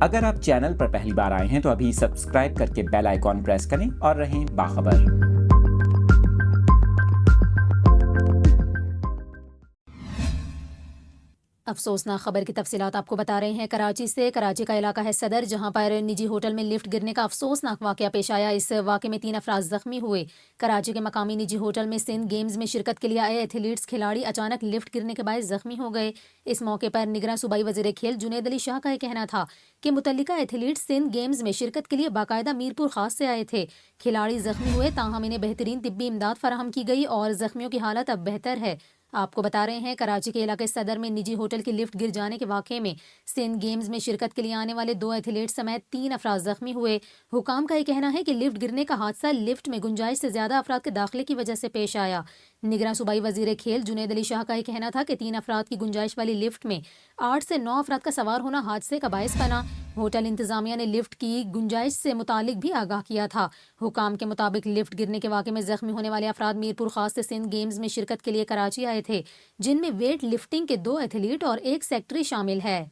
اگر آپ چینل پر پہلی بار آئے ہیں تو ابھی سبسکرائب کر کے بیل آئیکن پریس کریں اور رہیں باخبر۔ افسوسناک خبر کی تفصیلات آپ کو بتا رہے ہیں کراچی سے۔ کراچی کا علاقہ ہے صدر، جہاں پر نجی ہوٹل میں لفٹ گرنے کا افسوسناک واقعہ پیش آیا۔ اس واقعے میں 3 افراد زخمی ہوئے۔ کراچی کے مقامی نجی ہوٹل میں سندھ گیمز میں شرکت کے لیے آئے ایتھلیٹس کھلاڑی اچانک لفٹ گرنے کے باعث زخمی ہو گئے۔ اس موقع پر نگراں صوبائی وزیر کھیل جنید علی شاہ کا یہ کہنا تھا کہ متعلقہ ایتھلیٹس سندھ گیمز میں شرکت کے لیے باقاعدہ میرپور خاص سے آئے تھے۔ کھلاڑی زخمی ہوئے، تاہم انہیں بہترین طبی امداد فراہم کی گئی اور زخمیوں کی حالت اب بہتر ہے۔ آپ کو بتا رہے ہیں کراچی کے علاقے صدر میں نجی ہوٹل کی لفٹ گر جانے کے واقعے میں سندھ گیمز میں شرکت کے لیے آنے والے 2 ایتھلیٹس سمیت 3 افراد زخمی ہوئے۔ حکام کا یہ کہنا ہے کہ لفٹ گرنے کا حادثہ لفٹ میں گنجائش سے زیادہ افراد کے داخلے کی وجہ سے پیش آیا۔ نگراں صوبائی وزیر کھیل جنید علی شاہ کا یہ کہنا تھا کہ 3 افراد کی گنجائش والی لفٹ میں 8 سے 9 افراد کا سوار ہونا حادثے کا باعث بنا۔ ہوٹل انتظامیہ نے لفٹ کی گنجائش سے متعلق بھی آگاہ کیا تھا۔ حکام کے مطابق لفٹ گرنے کے واقعے میں زخمی ہونے والے افراد میرپور خاص سے سندھ گیمز میں شرکت کے لیے کراچی آئے تھے، جن میں ویٹ لفٹنگ کے 2 ایتھلیٹ اور 1 سیکٹری شامل ہے۔